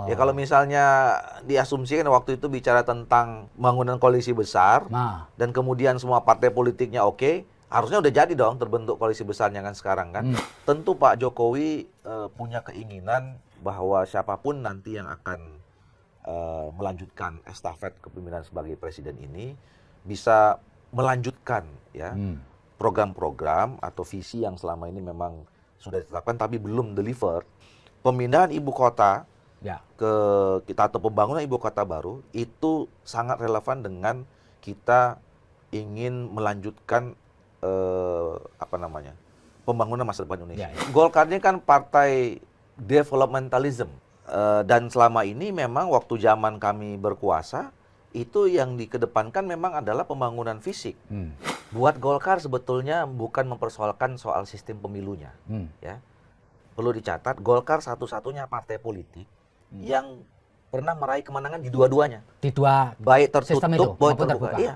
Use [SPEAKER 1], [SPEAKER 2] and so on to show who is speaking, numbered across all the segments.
[SPEAKER 1] Ya kalau misalnya diasumsikan waktu itu bicara tentang bangunan koalisi besar, dan kemudian semua partai politiknya oke, harusnya udah jadi dong terbentuk koalisi besarnya kan sekarang kan. Tentu Pak Jokowi punya keinginan bahwa siapapun nanti yang akan melanjutkan estafet kepemimpinan sebagai presiden ini bisa melanjutkan ya program-program atau visi yang selama ini memang sudah ditetapkan tapi belum deliver. Pemindahan ibu kota ke kita atau pembangunan ibu kota baru itu sangat relevan dengan kita ingin melanjutkan pembangunan masa depan Indonesia. Golkar ini kan partai developmentalism. Dan selama ini memang waktu zaman kami berkuasa, itu yang dikedepankan memang adalah pembangunan fisik. Buat Golkar sebetulnya bukan mempersoalkan soal sistem pemilunya. Ya. Perlu dicatat, Golkar satu-satunya partai politik yang pernah meraih kemenangan di dua-duanya.
[SPEAKER 2] Di dua
[SPEAKER 1] baik
[SPEAKER 2] sistem itu,
[SPEAKER 1] tertutup, baik terbuka. Iya.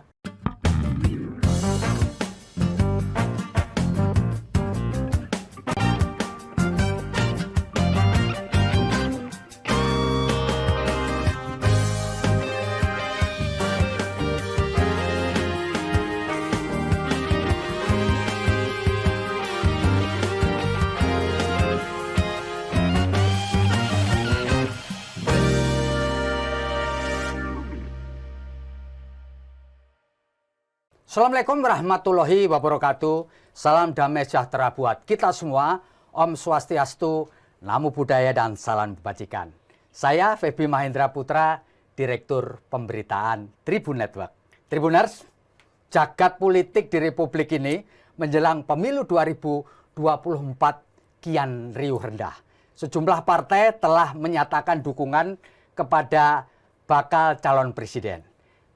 [SPEAKER 2] Assalamualaikum warahmatullahi wabarakatuh. Salam damai sejahtera buat kita semua. Om Swastiastu, Namo Buddhaya, dan salam kebajikan. Saya Feby Mahendra Putra, Direktur Pemberitaan Tribun Network. Tribuners, jagat politik di Republik ini menjelang pemilu 2024 kian riuh rendah. Sejumlah partai telah menyatakan dukungan kepada bakal calon presiden.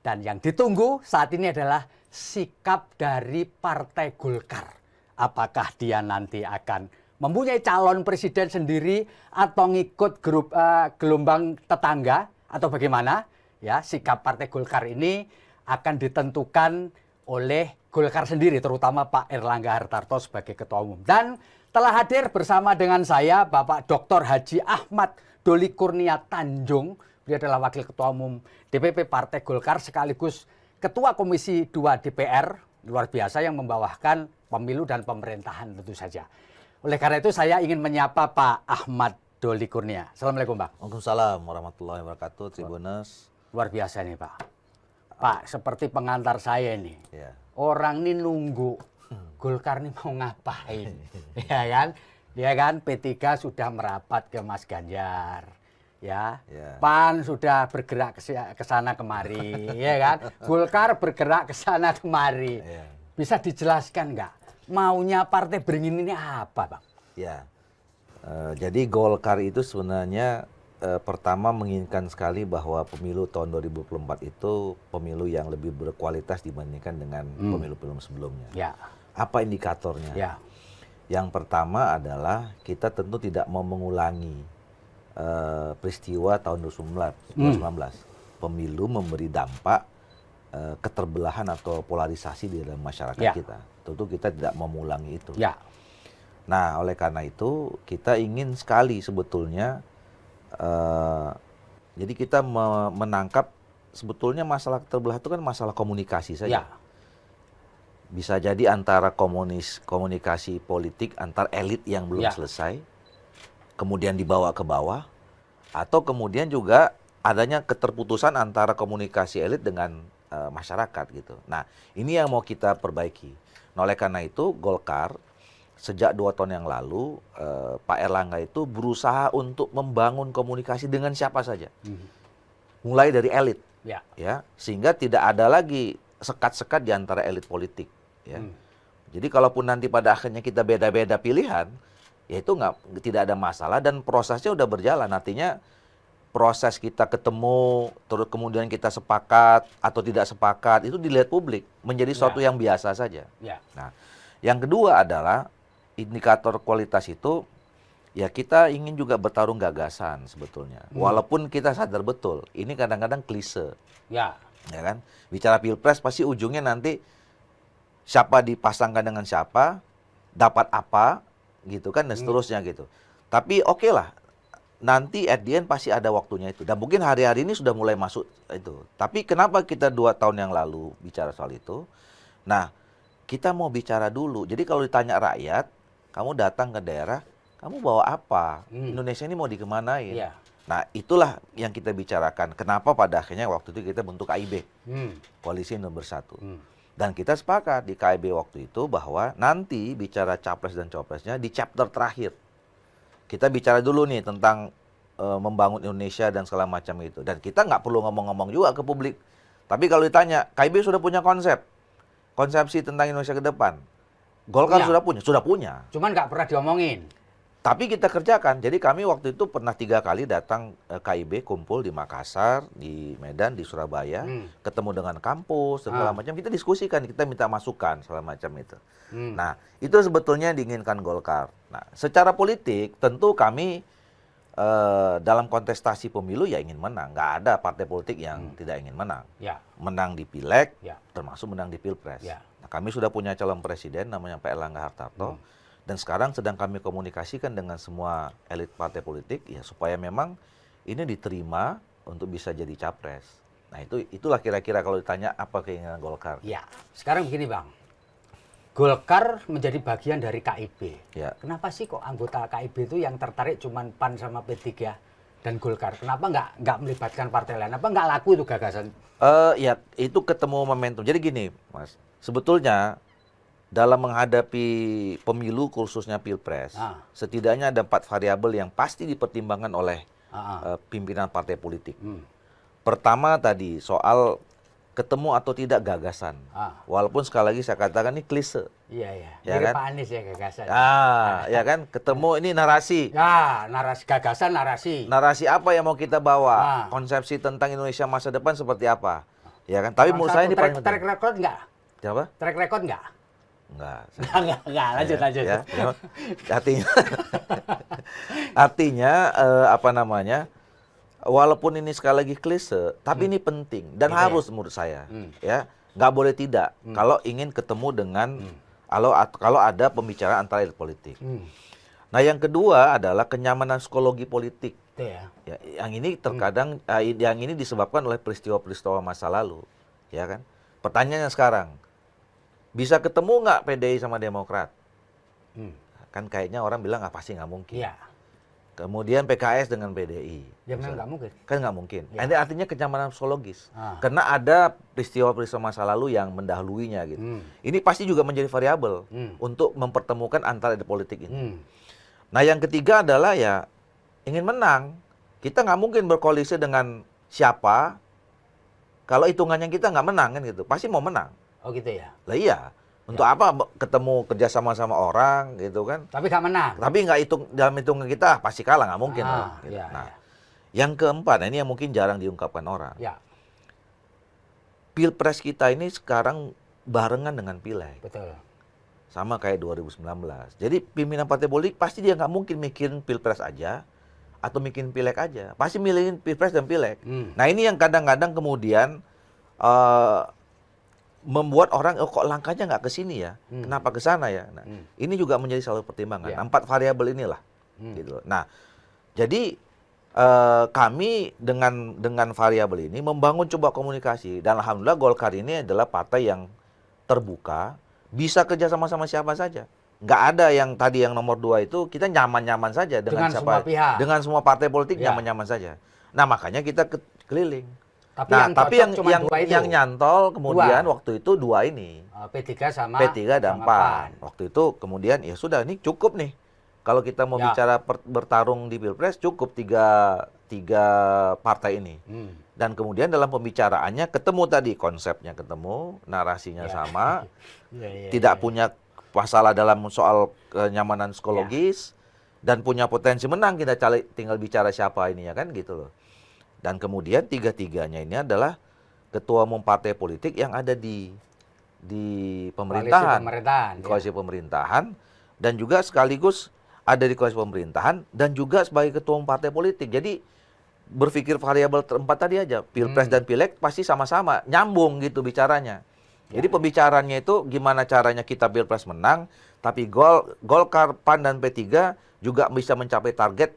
[SPEAKER 2] Dan yang ditunggu saat ini adalah sikap dari Partai Golkar. Apakah dia nanti akan mempunyai calon presiden sendiri atau ngikut gelombang tetangga atau bagaimana? Ya, sikap Partai Golkar ini akan ditentukan oleh Golkar sendiri, terutama Pak Erlangga Hartarto sebagai Ketua Umum. Dan telah hadir bersama dengan saya Bapak Dr. Haji Ahmad Doli Kurnia Tanjung. Beliau adalah Wakil Ketua Umum DPP Partai Golkar sekaligus Ketua Komisi 2 DPR, luar biasa, yang membawakan pemilu dan pemerintahan tentu saja. Oleh karena itu saya ingin menyapa Pak Ahmad Doli Kurnia. Assalamualaikum Pak.
[SPEAKER 1] Waalaikumsalam warahmatullahi wabarakatuh, Tribuners.
[SPEAKER 2] Luar biasa nih Pak. Pak, seperti pengantar saya nih. Orang ini nunggu Golkar ini mau ngapain. Ya kan? Ya kan, P3 sudah merapat ke Mas Ganjar. Ya, PAN sudah bergerak ke sana kemari, ya kan? Golkar bergerak ke sana kemari. Bisa dijelaskan nggak maunya Partai Beringin ini apa, Bang?
[SPEAKER 1] Ya, jadi Golkar itu sebenarnya pertama menginginkan sekali bahwa pemilu tahun 2024 itu pemilu yang lebih berkualitas dibandingkan dengan pemilu-pemilu sebelumnya. Apa indikatornya? Yang pertama adalah kita tentu tidak mau mengulangi peristiwa tahun 2019. Pemilu memberi dampak keterbelahan atau polarisasi di dalam masyarakat kita. Tentu kita tidak mau mengulangi itu. Nah, oleh karena itu kita ingin sekali sebetulnya, jadi kita menangkap sebetulnya masalah terbelah itu kan masalah komunikasi saja. Bisa jadi antara komunikasi politik antar elit yang belum selesai, kemudian dibawa ke bawah, atau kemudian juga adanya keterputusan antara komunikasi elit dengan masyarakat gitu. Nah, ini yang mau kita perbaiki. Nah, oleh karena itu Golkar sejak 2 tahun yang lalu Pak Erlangga itu berusaha untuk membangun komunikasi dengan siapa saja, mulai dari elit, ya, sehingga tidak ada lagi sekat-sekat di antara elit politik. Ya. Jadi kalaupun nanti pada akhirnya kita beda-beda pilihan, ya itu tidak ada masalah dan prosesnya udah berjalan. Artinya proses kita ketemu, terus kemudian kita sepakat atau tidak sepakat, itu dilihat publik menjadi sesuatu yang biasa saja. Nah, yang kedua adalah indikator kualitas itu, ya kita ingin juga bertarung gagasan sebetulnya. Walaupun kita sadar betul, ini kadang-kadang klise. Ya kan? Bicara pilpres pasti ujungnya nanti siapa dipasangkan dengan siapa, dapat apa, gitu kan, dan seterusnya gitu. Tapi oke lah, nanti at the end pasti ada waktunya itu. Dan mungkin hari-hari ini sudah mulai masuk itu. Tapi kenapa kita 2 tahun yang lalu bicara soal itu? Nah, kita mau bicara dulu. Jadi kalau ditanya rakyat, kamu datang ke daerah, kamu bawa apa? Indonesia ini mau dikemanain?
[SPEAKER 2] Yeah.
[SPEAKER 1] Nah, itulah yang kita bicarakan. Kenapa pada akhirnya waktu itu kita bentuk KIB, Koalisi Nomor 1. Dan kita sepakat di KIB waktu itu bahwa nanti bicara capres dan cawapresnya di chapter terakhir. Kita bicara dulu nih tentang membangun Indonesia dan segala macam itu. Dan kita nggak perlu ngomong-ngomong juga ke publik. Tapi kalau ditanya, KIB sudah punya konsepsi tentang Indonesia ke depan. Golkar sudah punya.
[SPEAKER 2] Cuman nggak pernah diomongin.
[SPEAKER 1] Tapi kita kerjakan. Jadi kami waktu itu pernah 3 kali datang KIB kumpul di Makassar, di Medan, di Surabaya, ketemu dengan kampus segala macam. Kita diskusikan, kita minta masukan segala macam itu. Nah, itu sebetulnya diinginkan Golkar. Nah, secara politik tentu kami dalam kontestasi pemilu ya ingin menang. Nggak ada partai politik yang tidak ingin menang. Menang di Pileg, termasuk menang di Pilpres. Nah, kami sudah punya calon presiden namanya Pak Erlangga Hartarto. Dan sekarang sedang kami komunikasikan dengan semua elit partai politik ya supaya memang ini diterima untuk bisa jadi capres. Nah, itulah kira-kira kalau ditanya apa keinginan Golkar.
[SPEAKER 2] Ya, sekarang begini Bang. Golkar menjadi bagian dari KIB.
[SPEAKER 1] Ya.
[SPEAKER 2] Kenapa sih kok anggota KIB itu yang tertarik cuma PAN sama P3 dan Golkar? Kenapa nggak melibatkan partai lain? Apa nggak laku itu gagasan?
[SPEAKER 1] Ya, itu ketemu momentum. Jadi gini, Mas. Sebetulnya dalam menghadapi pemilu khususnya Pilpres, setidaknya ada 4 variabel yang pasti dipertimbangkan oleh pimpinan partai politik. Pertama tadi soal ketemu atau tidak gagasan. Walaupun sekali lagi saya katakan ini klise.
[SPEAKER 2] Iya.
[SPEAKER 1] Ya
[SPEAKER 2] Jadi
[SPEAKER 1] kan?
[SPEAKER 2] Pak Anies ya gagasan.
[SPEAKER 1] Ya kan? Ketemu ini narasi.
[SPEAKER 2] Ya, narasi gagasan, narasi.
[SPEAKER 1] Narasi apa yang mau kita bawa? Konsepsi tentang Indonesia masa depan seperti apa? Ya kan? Tapi menurut saya ini paling penting.
[SPEAKER 2] Track record enggak?
[SPEAKER 1] Siapa?
[SPEAKER 2] Track record enggak?
[SPEAKER 1] Enggak.
[SPEAKER 2] Lanjut.
[SPEAKER 1] Ya, artinya apa namanya? Walaupun ini sekali lagi klise, tapi ini penting dan harus menurut saya, ya nggak boleh tidak kalau ingin ketemu dengan kalau ada pembicaraan antara elit politik. Nah, yang kedua adalah kenyamanan psikologi politik. Ya, yang ini terkadang yang ini disebabkan oleh peristiwa-peristiwa masa lalu, ya kan? Pertanyaannya sekarang, bisa ketemu nggak PDI sama Demokrat? Kan kayaknya orang bilang pasti nggak mungkin.
[SPEAKER 2] Iya.
[SPEAKER 1] Kemudian PKS dengan PDI.
[SPEAKER 2] Ya memang nggak mungkin.
[SPEAKER 1] Kan nggak mungkin.
[SPEAKER 2] Ya.
[SPEAKER 1] Ini artinya kenyamanan psikologis. Karena ada peristiwa-peristiwa masa lalu yang mendahuluinya gitu. Ini pasti juga menjadi variabel untuk mempertemukan antara elit politik ini. Nah, yang ketiga adalah ya ingin menang. Kita nggak mungkin berkoalisi dengan siapa kalau hitungannya kita nggak menang kan gitu. Pasti mau menang.
[SPEAKER 2] Oh gitu ya?
[SPEAKER 1] Lah iya. Untuk apa ketemu kerja sama orang gitu kan?
[SPEAKER 2] Tapi nggak menang.
[SPEAKER 1] Tapi nggak dalam hitungan kita pasti kalah, nggak mungkin. Gitu. Nah, yang keempat, ini yang mungkin jarang diungkapkan orang. Pilpres kita ini sekarang barengan dengan Pileg.
[SPEAKER 2] Betul.
[SPEAKER 1] Sama kayak 2019. Jadi pimpinan partai politik pasti dia nggak mungkin mikirin Pilpres aja atau mikirin Pileg aja. Pasti milihin Pilpres dan Pileg. Nah, ini yang kadang-kadang kemudian membuat orang kok langkahnya nggak ke sini ya, kenapa ke sana ya? Nah, ini juga menjadi salah satu pertimbangan. 4 variabel inilah, gitu. Nah, jadi kami dengan variabel ini membangun coba komunikasi dan alhamdulillah Golkar ini adalah partai yang terbuka, bisa kerja sama siapa saja. Nggak ada yang tadi yang nomor 2 itu kita nyaman-nyaman saja dengan siapa,
[SPEAKER 2] semua pihak,
[SPEAKER 1] dengan semua partai politik nyaman-nyaman saja. Nah, makanya kita keliling.
[SPEAKER 2] Tapi
[SPEAKER 1] yang nyantol kemudian waktu itu 2 ini.
[SPEAKER 2] P3
[SPEAKER 1] dan PAN. Waktu itu kemudian ya sudah ini cukup nih. Kalau kita mau bicara bertarung di Pilpres cukup tiga partai ini. Dan kemudian dalam pembicaraannya ketemu tadi konsepnya ketemu, narasinya sama. Tidak punya masalah dalam soal kenyamanan psikologis dan punya potensi menang, kita tinggal bicara siapa ini ya kan gitu loh. Dan kemudian 3-tiganya ini adalah ketua umum partai politik yang ada di pemerintahan, koalisi pemerintahan, dan juga sekaligus ada di koalisi pemerintahan dan juga sebagai ketua umum partai politik. Jadi berpikir variabel keempat tadi aja, Pilpres dan Pileg pasti sama-sama nyambung gitu bicaranya. Jadi pembicaranya itu gimana caranya kita Pilpres menang, tapi Golkar, PAN dan P3 juga bisa mencapai target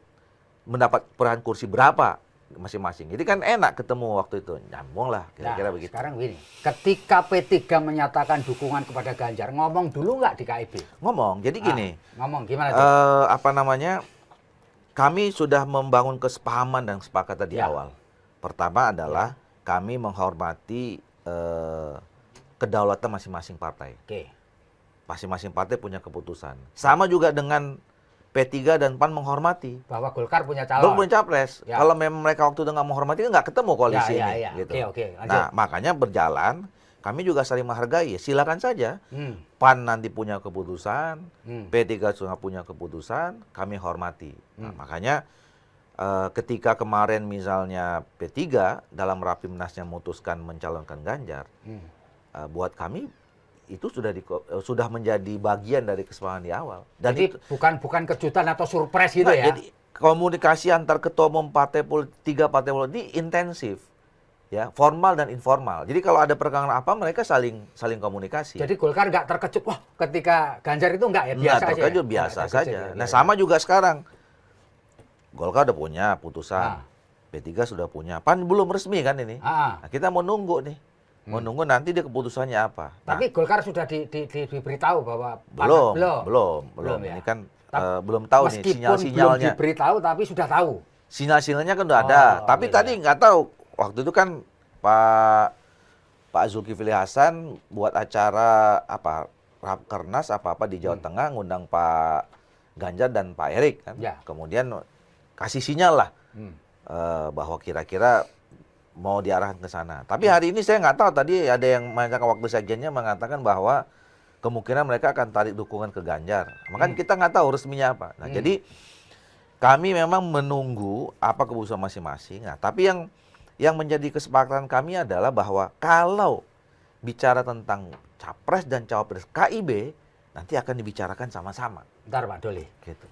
[SPEAKER 1] mendapat perolehan kursi berapa masing-masing. Jadi kan enak ketemu waktu itu, nyambung lah kira-kira begitu.
[SPEAKER 2] Sekarang begini, ketika P3 menyatakan dukungan kepada Ganjar, ngomong dulu nggak di KIB?
[SPEAKER 1] Ngomong, jadi gini.
[SPEAKER 2] Ngomong gimana tuh?
[SPEAKER 1] Kami sudah membangun kesepahaman dan kesepakatan di awal. Pertama adalah kami menghormati kedaulatan masing-masing partai. Masing-masing partai punya keputusan. Sama juga dengan P3 dan PAN menghormati
[SPEAKER 2] bahwa Golkar punya calon.
[SPEAKER 1] punya capres. Kalau memang mereka waktu itu nggak menghormati, nggak ketemu koalisi ini. Gitu. Nah, makanya berjalan. Kami juga saling menghargai. Silakan saja. PAN nanti punya keputusan, P3 sudah punya keputusan, kami hormati. Nah, makanya ketika kemarin misalnya P3 dalam Rapimnasnya memutuskan mencalonkan Ganjar, buat kami itu sudah menjadi bagian dari kesepakatan di awal. Dan
[SPEAKER 2] jadi
[SPEAKER 1] itu,
[SPEAKER 2] bukan kejutan atau surprise gitu ya?
[SPEAKER 1] Jadi komunikasi antar ketua umum partai politik, 3 partai politik ini intensif, ya, formal dan informal. Jadi kalau ada perkembangan apa, mereka saling komunikasi.
[SPEAKER 2] Jadi Golkar nggak terkejut, wah ketika Ganjar itu nggak ya, biasa aja.
[SPEAKER 1] Terkejut, biasa saja. Nah, sama juga sekarang. Golkar udah punya putusan, P3 sudah punya, PAN belum resmi kan ini. Nah, kita mau nunggu nih. Mau nunggu nanti dia keputusannya apa.
[SPEAKER 2] Tapi Golkar sudah diberitahu bahwa
[SPEAKER 1] belum.
[SPEAKER 2] Ya?
[SPEAKER 1] Ini kan belum tahu nih sinyal-sinyalnya.
[SPEAKER 2] Belum diberitahu tapi sudah tahu.
[SPEAKER 1] Sinyal-sinyalnya kan udah ada. Tapi tadi nggak tahu. Waktu itu kan Pak Zulkifli Hasan buat acara Rakernas apa di Jawa Tengah, ngundang Pak Ganjar dan Pak Erik kan. Kemudian kasih sinyal lah bahwa kira-kira mau diarahkan ke sana. Tapi hari ini saya nggak tahu, tadi ada yang mengatakan waktu sekjennya mengatakan bahwa kemungkinan mereka akan tarik dukungan ke Ganjar. Makanya kita nggak tahu resminya apa. Nah, jadi kami memang menunggu apa keputusan masing-masing. Nah, tapi yang menjadi kesepakatan kami adalah bahwa kalau bicara tentang capres dan cawapres KIB nanti akan dibicarakan sama-sama.
[SPEAKER 2] Bentar Pak Doli.
[SPEAKER 1] Gitu.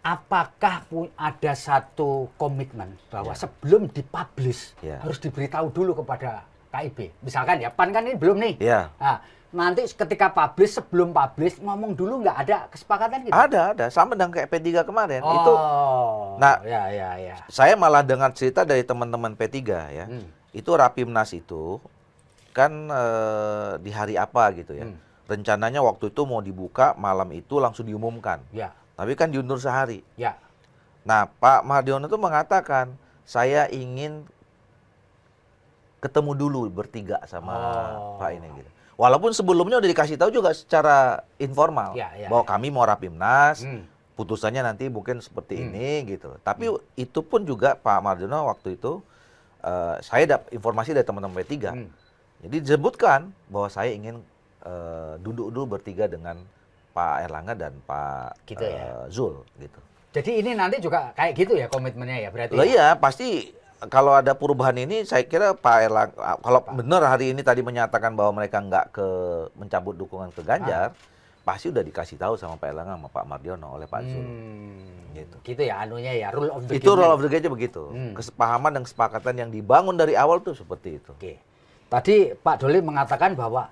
[SPEAKER 2] Apakah ada satu komitmen bahwa sebelum dipublish harus diberitahu dulu kepada KIB? Misalkan ya, PAN kan ini belum nih. Nah, nanti ketika publish, sebelum publish, ngomong dulu nggak ada kesepakatan gitu?
[SPEAKER 1] Ada. Sama dengan kayak P3 kemarin. Saya malah dengar cerita dari teman-teman P3 ya. Itu Rapimnas itu kan di hari apa gitu ya. Rencananya waktu itu mau dibuka, malam itu langsung diumumkan. Tapi kan diundur sehari. Nah, Pak Mardiono itu mengatakan, saya ingin ketemu dulu bertiga sama Pak ini gitu. Walaupun sebelumnya udah dikasih tahu juga secara informal bahwa kami mau Rapimnas, putusannya nanti mungkin seperti ini gitu. Tapi itu pun juga Pak Mardiono waktu itu saya dapat informasi dari teman-teman P3. Jadi disebutkan bahwa saya ingin duduk dulu bertiga dengan Pak Erlangga dan Pak Zul gitu.
[SPEAKER 2] Jadi ini nanti juga kayak gitu ya komitmennya ya berarti?
[SPEAKER 1] Iya, pasti kalau ada perubahan ini saya kira Pak Erlangga, kalau benar hari ini tadi menyatakan bahwa mereka nggak mencabut dukungan ke Ganjar, pasti udah dikasih tahu sama Pak Erlangga sama Pak Mardiono oleh Pak Zul.
[SPEAKER 2] Gitu ya anunya ya, rule of the game.
[SPEAKER 1] Itu rule of the game begitu. Kesepahaman dan kesepakatan yang dibangun dari awal tuh seperti itu.
[SPEAKER 2] Tadi Pak Doli mengatakan bahwa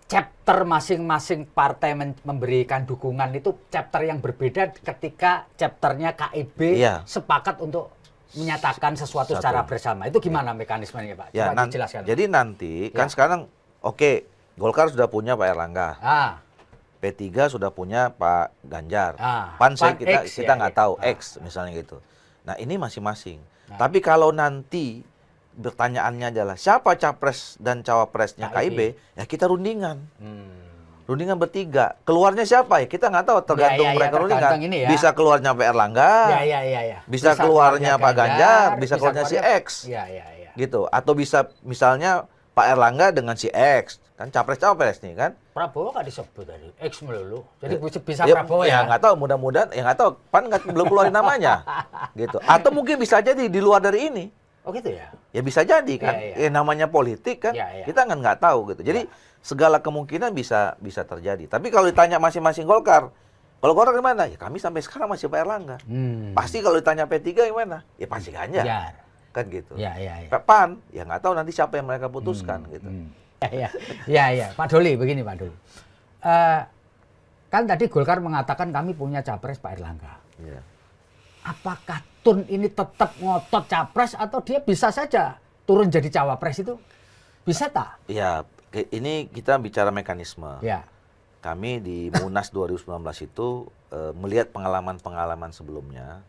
[SPEAKER 2] chapter masing-masing partai memberikan dukungan itu chapter yang berbeda ketika chapternya KIB sepakat untuk menyatakan sesuatu secara bersama. Itu gimana mekanismenya Pak? Coba dijelaskan.
[SPEAKER 1] Jadi nanti kan sekarang Golkar sudah punya Pak Erlangga. P3 sudah punya Pak Ganjar. PAN kita nggak tahu X misalnya gitu. Nah, ini masing-masing. Tapi kalau nanti pertanyaannya adalah siapa capres dan cawapresnya KIB, ya kita rundingan. Rundingan bertiga. Keluarnya siapa ya? Kita nggak tahu, tergantung mereka rundingan. Bisa keluarnya Pak Erlangga, bisa keluarnya Pak Ganjar, bisa keluarnya si X. Gitu. Atau bisa misalnya Pak Erlangga dengan si X. Kan capres-capres nih kan.
[SPEAKER 2] Prabowo nggak disebut tadi, X melulu. Jadi bisa Prabowo ya?
[SPEAKER 1] Ya nggak tahu, mudah-mudahan, ya nggak tahu. PAN belum keluarin namanya. Gitu. Atau mungkin bisa jadi di luar dari ini.
[SPEAKER 2] Oh gitu ya?
[SPEAKER 1] Ya bisa jadi kan, namanya politik kan, kita kan nggak tahu gitu. Jadi segala kemungkinan bisa terjadi. Tapi kalau ditanya masing-masing Golkar, kalau Golkar gimana? Ya kami sampai sekarang masih Pak Erlangga. Pasti kalau ditanya P3 gimana? Ya pasti Ganjar. Kan gitu. PAN, ya nggak tahu nanti siapa yang mereka putuskan gitu.
[SPEAKER 2] Pak Doli, begini Pak Doli. Kan tadi Golkar mengatakan kami punya capres Pak Erlangga. Apakah Tun ini tetap ngotot capres atau dia bisa saja turun jadi cawapres itu? Bisa tak?
[SPEAKER 1] Ya, ini kita bicara mekanisme.
[SPEAKER 2] Ya.
[SPEAKER 1] Kami di Munas 2019 itu melihat pengalaman-pengalaman sebelumnya.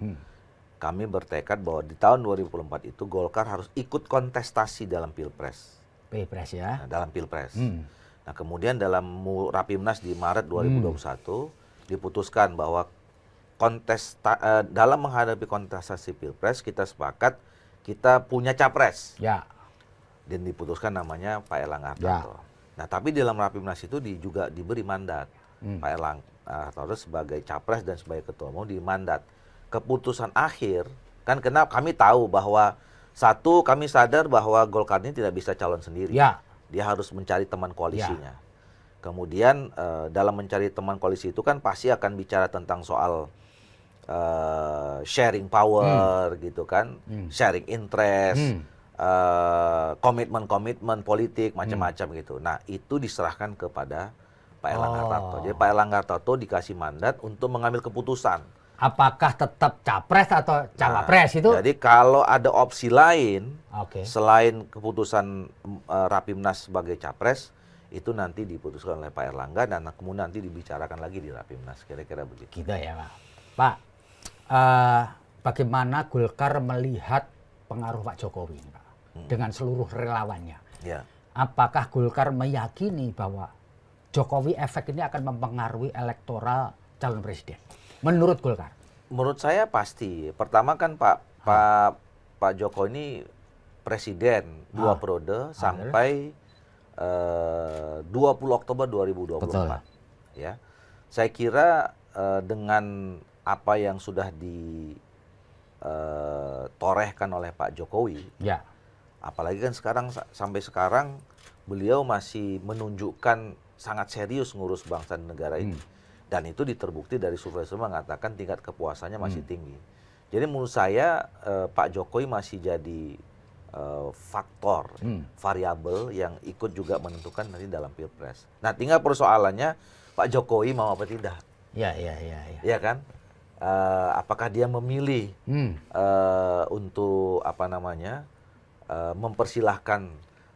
[SPEAKER 1] Kami bertekad bahwa di tahun 2024 itu Golkar harus ikut kontestasi dalam Pilpres.
[SPEAKER 2] Pilpres ya.
[SPEAKER 1] Nah, dalam Pilpres. Nah, kemudian dalam Rapimnas di Maret 2021 diputuskan bahwa dalam menghadapi kontestasi Pilpres kita sepakat kita punya capres.
[SPEAKER 2] Ya.
[SPEAKER 1] Dan diputuskan namanya Pak Erlangga Hartarto. Ya. Nah, tapi dalam Rapimnas itu juga diberi mandat. Pak Erlangga Hartarto sebagai capres dan sebagai ketua umum di mandat. Keputusan akhir, kan kenapa kami tahu bahwa satu, kami sadar bahwa Golkar ini tidak bisa calon sendiri.
[SPEAKER 2] Ya.
[SPEAKER 1] Dia harus mencari teman koalisinya. Ya. Kemudian dalam mencari teman koalisi itu kan pasti akan bicara tentang soal sharing power gitu kan, sharing interest, komitmen politik macam-macam gitu. Nah, itu diserahkan kepada Pak Erlangga Hartarto. Jadi Pak Erlangga Hartarto dikasih mandat untuk mengambil keputusan.
[SPEAKER 2] Apakah tetap capres atau cawapres itu?
[SPEAKER 1] Jadi kalau ada opsi lain selain keputusan Rapimnas sebagai capres, itu nanti diputuskan oleh Pak Erlangga dan kemudian nanti dibicarakan lagi di Rapimnas, kira-kira begitu.
[SPEAKER 2] Gitu ya, Pak. Pak, bagaimana Golkar melihat pengaruh Pak Jokowi ini, Pak, dengan seluruh relawannya?
[SPEAKER 1] Ya.
[SPEAKER 2] Apakah Golkar meyakini bahwa Jokowi efek ini akan mempengaruhi elektoral calon presiden? Menurut Golkar?
[SPEAKER 1] Menurut saya pasti. Pertama kan Pak Jokowi ini presiden 2 periode sampai 20 Oktober 2024. Betul. Ya. Saya kira dengan apa yang sudah ditorehkan oleh Pak Jokowi, ya. Apalagi kan sampai sekarang beliau masih menunjukkan sangat serius ngurus bangsa dan negara ini. Dan itu diterbukti dari survei-survei mengatakan tingkat kepuasannya masih tinggi. Jadi menurut saya Pak Jokowi masih jadi faktor, variabel yang ikut juga menentukan nanti dalam Pilpres. Nah, tinggal persoalannya Pak Jokowi mau apa tidak. Ya kan? Apakah dia memilih untuk mempersilahkan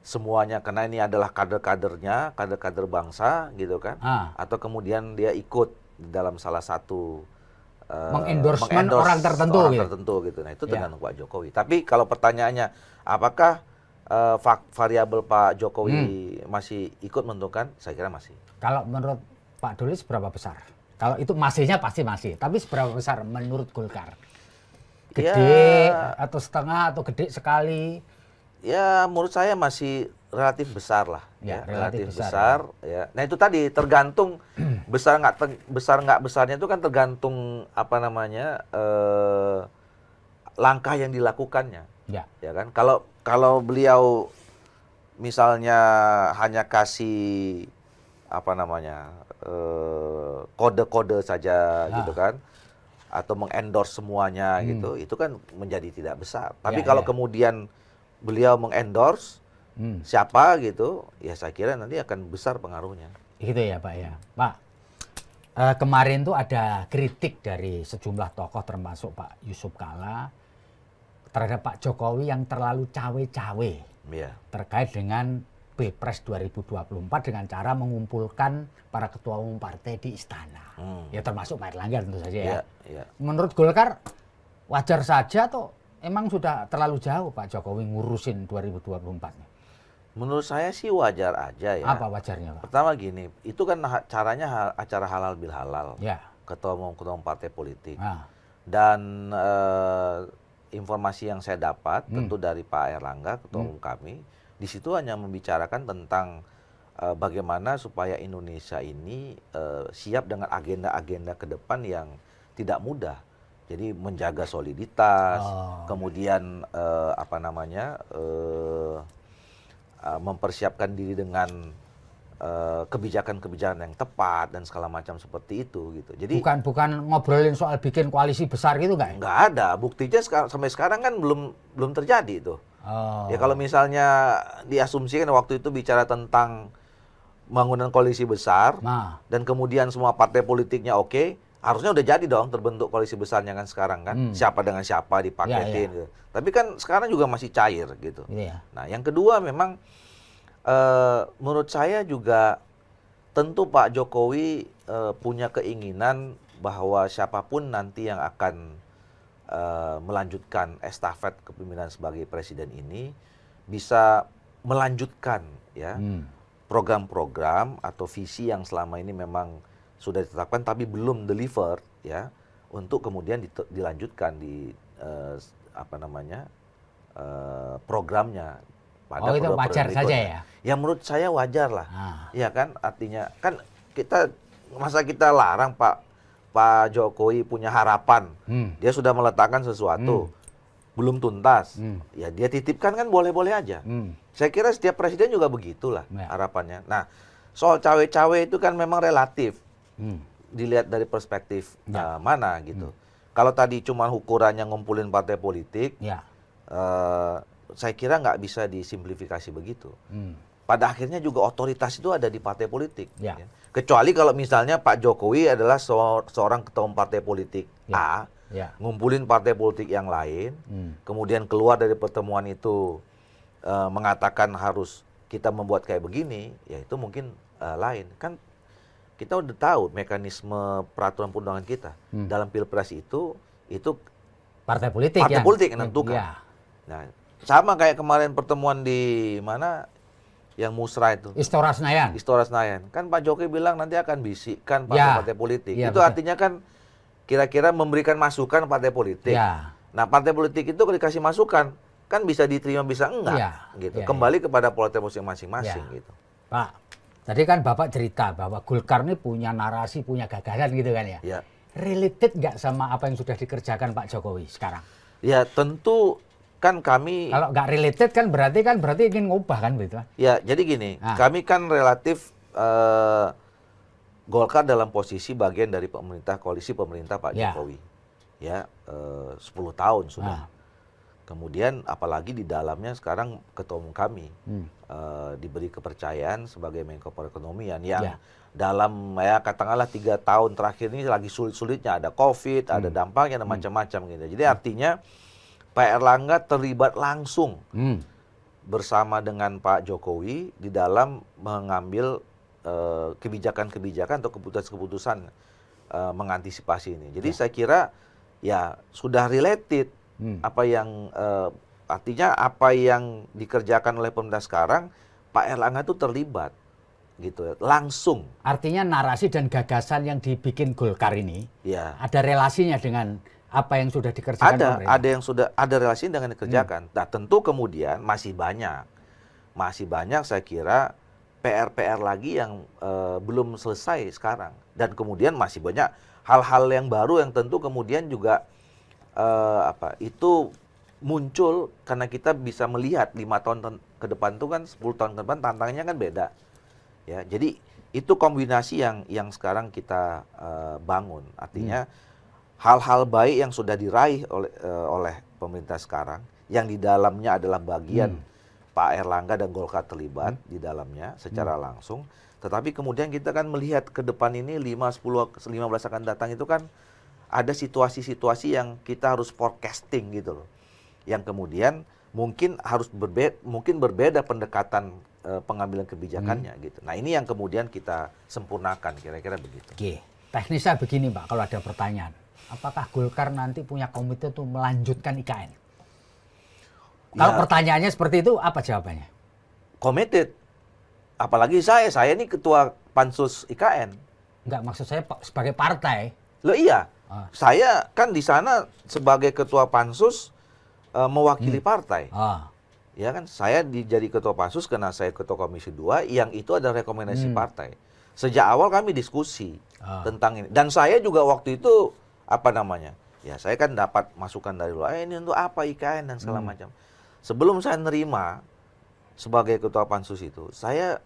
[SPEAKER 1] semuanya karena ini adalah kader-kadernya, kader-kader bangsa gitu kan, atau kemudian dia ikut dalam salah satu
[SPEAKER 2] mengendorsement orang tertentu
[SPEAKER 1] gitu. Nah, itu tergantung Pak Jokowi. Tapi kalau pertanyaannya apakah variabel Pak Jokowi masih ikut menentukan? Saya kira masih.
[SPEAKER 2] Kalau menurut Pak Doli seberapa besar? Kalau itu masihnya pasti masih, tapi seberapa besar menurut Golkar? Gede atau setengah atau gede sekali?
[SPEAKER 1] Ya, menurut saya masih relatif besar lah. Ya, relatif besar. Ya. Nah, itu tadi tergantung besar nggak besarnya itu kan tergantung langkah yang dilakukannya. Ya kan. Kalau beliau misalnya hanya kasih kode-kode saja gitu kan, atau mengendorse semuanya gitu, itu kan menjadi tidak besar. Tapi kalau kemudian beliau mengendorse siapa gitu, ya saya kira nanti akan besar pengaruhnya.
[SPEAKER 2] Gitu ya Pak ya. Pak, kemarin tuh ada kritik dari sejumlah tokoh termasuk Pak Yusuf Kalla terhadap Pak Jokowi yang terlalu cawe-cawe terkait dengan Pilpres 2024 dengan cara mengumpulkan para ketua umum partai di istana. Ya termasuk Pak Erlangga tentu saja ya. Menurut Golkar wajar saja atau emang sudah terlalu jauh Pak Jokowi ngurusin 2024?
[SPEAKER 1] Menurut saya sih wajar aja ya.
[SPEAKER 2] Apa wajarnya Pak?
[SPEAKER 1] Pertama gini, itu kan caranya acara halal bil halal.
[SPEAKER 2] Ya.
[SPEAKER 1] Ketua umum partai politik. Dan informasi yang saya dapat tentu dari Pak Erlangga, ketua umum kami, di situ hanya membicarakan tentang bagaimana supaya Indonesia ini siap dengan agenda-agenda ke depan yang tidak mudah. Jadi menjaga soliditas, kemudian mempersiapkan diri dengan kebijakan-kebijakan yang tepat dan segala macam seperti itu gitu. Jadi
[SPEAKER 2] bukan ngobrolin soal bikin koalisi besar gitu nggak?
[SPEAKER 1] Nggak ada, buktinya sampai sekarang kan belum terjadi itu. Ya kalau misalnya diasumsikan waktu itu bicara tentang bangunan koalisi besar dan kemudian semua partai politiknya oke, harusnya udah jadi dong terbentuk koalisi besarnya kan sekarang kan. Siapa dengan siapa dipaketin gitu. Tapi kan sekarang juga masih cair gitu.
[SPEAKER 2] Iya.
[SPEAKER 1] Nah, yang kedua memang menurut saya juga tentu Pak Jokowi punya keinginan bahwa siapapun nanti yang akan melanjutkan estafet kepemimpinan sebagai presiden ini bisa melanjutkan ya program-program atau visi yang selama ini memang sudah ditetapkan tapi belum deliver ya, untuk kemudian dilanjutkan di programnya pada
[SPEAKER 2] itu wajar saja ya?
[SPEAKER 1] Ya menurut saya wajar lah. Ya kan, artinya kan masa kita larang Pak Jokowi punya harapan. Dia sudah meletakkan sesuatu belum tuntas. Ya dia titipkan kan boleh-boleh aja. Saya kira setiap presiden juga begitulah harapannya. Nah, soal cawe-cawe itu kan memang relatif. Dilihat dari perspektif mana gitu. Kalau tadi cuma ukurannya ngumpulin partai politik, saya kira nggak bisa disimplifikasi begitu. Pada akhirnya juga otoritas itu ada di partai politik. Ya. Kecuali kalau misalnya Pak Jokowi adalah seorang ketua umum partai politik A, ngumpulin partai politik yang lain, kemudian keluar dari pertemuan itu mengatakan harus kita membuat kayak begini, ya itu mungkin lain. Kan kita udah tahu mekanisme peraturan perundangan kita dalam pilpres itu
[SPEAKER 2] partai politik
[SPEAKER 1] yang menentukan. Nah, sama kayak kemarin pertemuan di mana yang musrah itu.
[SPEAKER 2] Istora Senayan.
[SPEAKER 1] Kan Pak Jokowi bilang nanti akan bisikkan partai-partai politik. Itu betul. Artinya kan kira-kira memberikan masukan partai politik. Nah, partai politik itu kalau dikasih masukan kan bisa diterima bisa enggak gitu. Kembali kepada partai politik masing-masing gitu.
[SPEAKER 2] Pak, tadi kan Bapak cerita bahwa Golkar ini punya narasi, punya gagasan gitu kan ya. Related nggak sama apa yang sudah dikerjakan Pak Jokowi sekarang?
[SPEAKER 1] Ya tentu kan kami...
[SPEAKER 2] Kalau nggak related kan berarti ingin ngubah kan begitu?
[SPEAKER 1] Ya jadi gini, kami kan relatif Golkar dalam posisi bagian dari koalisi pemerintah Pak Jokowi. Ya 10 tahun sudah. Kemudian apalagi di dalamnya sekarang ketua umum kami diberi kepercayaan sebagai Menko Perekonomian yang dalam katakanlah 3 tahun terakhir ini lagi sulit-sulitnya, ada COVID, ada dampaknya, ada macam-macam gitu. Jadi artinya Pak Erlangga terlibat langsung bersama dengan Pak Jokowi di dalam mengambil kebijakan-kebijakan atau keputusan-keputusan mengantisipasi ini. Jadi saya kira ya sudah related. Apa yang artinya apa yang dikerjakan oleh pemerintah sekarang Pak Erlangga itu terlibat gitu langsung.
[SPEAKER 2] Artinya narasi dan gagasan yang dibikin Golkar ini ada relasinya dengan apa yang sudah dikerjakan pemerintah.
[SPEAKER 1] Ada yang sudah ada relasi dengan dikerjakan. Nah, tentu kemudian masih banyak saya kira PR lagi yang belum selesai sekarang, dan kemudian masih banyak hal-hal yang baru yang tentu kemudian juga itu muncul karena kita bisa melihat 5 tahun ke depan itu kan 10 tahun ke depan tantangannya kan beda ya. Jadi itu kombinasi yang sekarang kita bangun, artinya hal-hal baik yang sudah diraih oleh pemerintah sekarang yang di dalamnya adalah bagian Pak Erlangga dan Golkar terlibat di dalamnya secara langsung, tetapi kemudian kita kan melihat ke depan ini 5, 10, 15 akan datang itu kan ada situasi-situasi yang kita harus forecasting gitu loh. Yang kemudian mungkin berbeda pendekatan pengambilan kebijakannya gitu. Nah, ini yang kemudian kita sempurnakan kira-kira begitu.
[SPEAKER 2] Oke. Teknisnya begini, Pak, kalau ada pertanyaan. Apakah Golkar nanti punya komitmen untuk melanjutkan IKN? Kalau pertanyaannya seperti itu, apa jawabannya?
[SPEAKER 1] Committed. Apalagi saya ini ketua Pansus IKN.
[SPEAKER 2] Enggak, maksud saya sebagai partai.
[SPEAKER 1] Loh iya. Saya kan di sana sebagai ketua Pansus mewakili partai. Ya kan, saya jadi ketua Pansus karena saya ketua Komisi 2 yang itu adalah rekomendasi partai. Sejak awal kami diskusi tentang ini. Dan saya juga waktu itu ya saya kan dapat masukan dari luar, ini untuk apa IKN dan segala macam. Sebelum saya nerima sebagai ketua Pansus itu, saya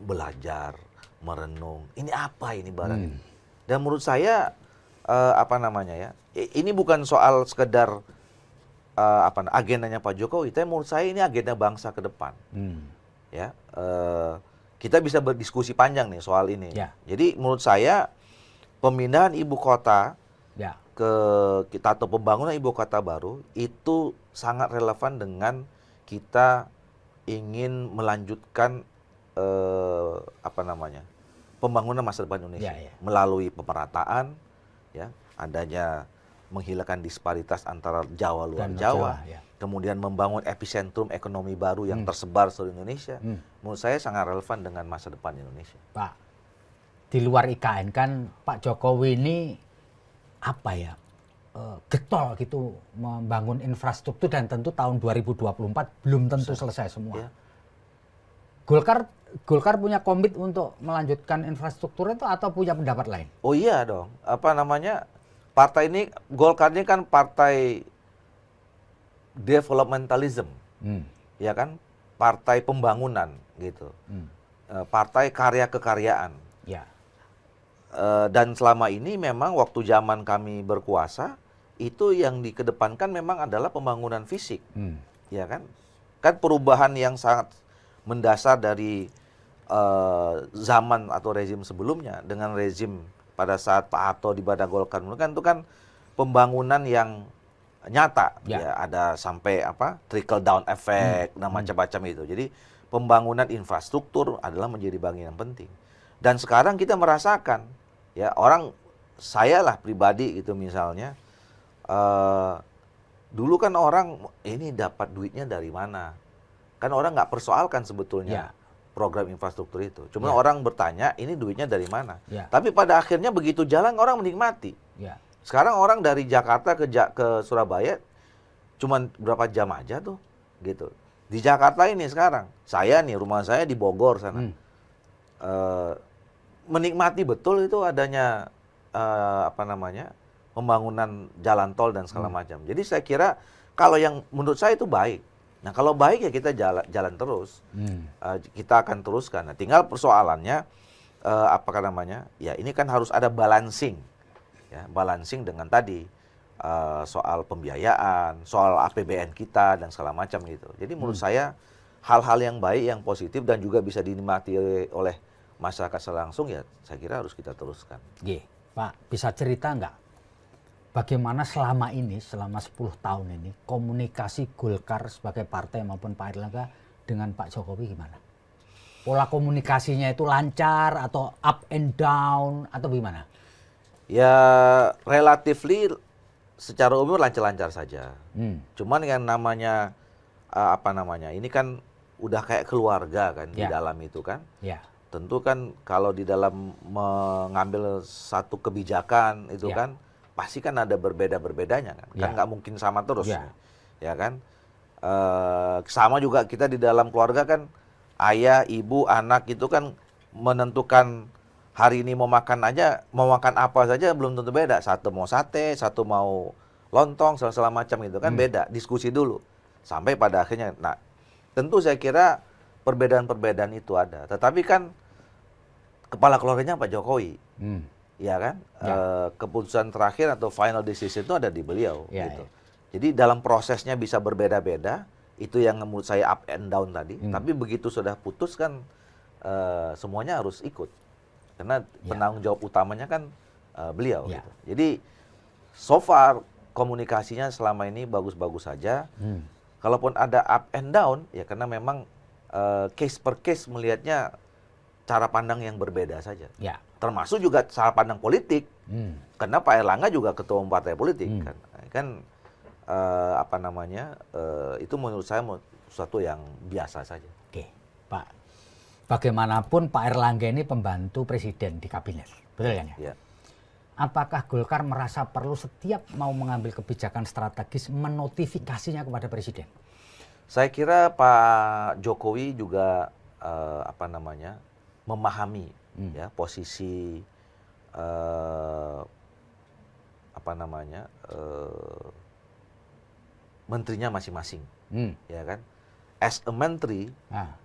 [SPEAKER 1] belajar, merenung, ini apa ini barang ini. Dan menurut saya ini bukan soal sekedar agendanya Pak Jokowi, tapi menurut saya ini agenda bangsa ke depan. Ya, kita bisa berdiskusi panjang nih soal ini. Jadi menurut saya pemindahan ibu kota
[SPEAKER 2] Ya.
[SPEAKER 1] ke kita atau pembangunan ibu kota baru itu sangat relevan dengan kita ingin melanjutkan pembangunan masa depan Indonesia melalui pemerataan, ya, adanya menghilangkan disparitas antara Jawa luar Jawa, kemudian membangun epicentrum ekonomi baru yang tersebar seluruh Indonesia. Menurut saya sangat relevan dengan masa depan Indonesia.
[SPEAKER 2] Pak, di luar IKN kan Pak Jokowi ini apa ya, getol gitu membangun infrastruktur, dan tentu tahun 2024 belum tentu selesai semua. Ya. Golkar punya komit untuk melanjutkan infrastruktur itu atau punya pendapat lain?
[SPEAKER 1] Oh iya dong. Partai ini, Golkar ini kan partai developmentalism. Ya kan? Partai pembangunan gitu. Partai karya kekaryaan.
[SPEAKER 2] Ya.
[SPEAKER 1] Dan selama ini memang waktu zaman kami berkuasa itu yang dikedepankan memang adalah pembangunan fisik. Ya kan? Kan perubahan yang sangat mendasar dari zaman atau rezim sebelumnya dengan rezim pada saat Pak Harto di Badan Golkar kan itu kan pembangunan yang nyata, ya ada sampai trickle down effect dan macam-macam itu. Jadi pembangunan infrastruktur adalah menjadi bagian yang penting. Dan sekarang kita merasakan, ya saya lah pribadi gitu misalnya, dulu kan orang ini dapat duitnya dari mana? Kan orang nggak persoalkan sebetulnya program infrastruktur itu. Cuma orang bertanya, ini duitnya dari mana? Tapi pada akhirnya begitu jalan orang menikmati. Sekarang orang dari Jakarta ke Surabaya cuma berapa jam aja tuh, gitu. Di Jakarta ini sekarang, rumah saya di Bogor sana, menikmati betul itu adanya pembangunan jalan tol dan segala macam. Jadi saya kira kalau yang menurut saya itu baik. Nah kalau baik ya kita jalan terus, kita akan teruskan. Nah, tinggal persoalannya ya ini kan harus ada balancing, ya balancing dengan tadi soal pembiayaan, soal APBN kita dan segala macam gitu. Jadi menurut saya hal-hal yang baik, yang positif dan juga bisa dinikmati oleh masyarakat secara langsung ya saya kira harus kita teruskan.
[SPEAKER 2] Pak, bisa cerita nggak? Bagaimana selama 10 tahun ini komunikasi Golkar sebagai partai maupun Pak Airlangga dengan Pak Jokowi gimana? Pola komunikasinya itu lancar atau up and down atau gimana?
[SPEAKER 1] Ya relatively secara umum lancar-lancar saja. Cuman yang namanya ini kan udah kayak keluarga kan di dalam itu kan. Tentu kan kalau di dalam mengambil satu kebijakan itu kan pasti kan ada berbeda-berbedanya kan. Kan nggak mungkin sama terus. Ya kan? Sama juga kita di dalam keluarga kan ayah, ibu, anak itu kan menentukan hari ini mau makan apa saja belum tentu beda. Satu mau sate, satu mau lontong, segala macam itu kan beda. Diskusi dulu. Sampai pada akhirnya, nah tentu saya kira perbedaan-perbedaan itu ada. Tetapi kan kepala keluarganya Pak Jokowi. Ya kan, keputusan terakhir atau final decision itu ada di beliau. Gitu. Jadi dalam prosesnya bisa berbeda-beda, itu yang menurut saya up and down tadi. Tapi begitu sudah putus kan, semuanya harus ikut, karena penanggung jawab utamanya kan beliau. Gitu. Jadi so far komunikasinya selama ini bagus-bagus saja. Kalaupun ada up and down, ya karena memang case per case melihatnya cara pandang yang berbeda saja. Termasuk juga cara pandang politik, karena Pak Airlangga juga ketua umum partai politik kan itu menurut saya sesuatu yang biasa saja.
[SPEAKER 2] Oke, Pak. Bagaimanapun Pak Airlangga ini pembantu presiden di kabinet, betul kan ya? Apakah Golkar merasa perlu setiap mau mengambil kebijakan strategis menotifikasinya kepada presiden?
[SPEAKER 1] Saya kira Pak Jokowi juga memahami ya posisi menterinya masing-masing, ya kan? As a menteri,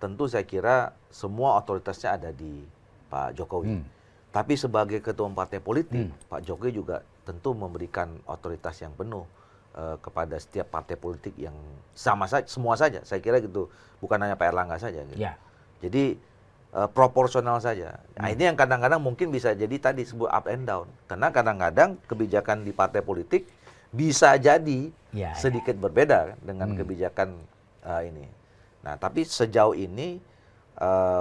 [SPEAKER 1] tentu saya kira semua otoritasnya ada di Pak Jokowi. Tapi sebagai ketua partai politik, Pak Jokowi juga tentu memberikan otoritas yang penuh kepada setiap partai politik yang semua saja. Saya kira gitu, bukan hanya Pak Airlangga saja. Gitu. Jadi proporsional saja. Nah, ini yang kadang-kadang mungkin bisa jadi tadi sebut up and down. Karena kadang-kadang kebijakan di partai politik bisa jadi sedikit berbeda kan, dengan kebijakan ini. Nah, tapi sejauh ini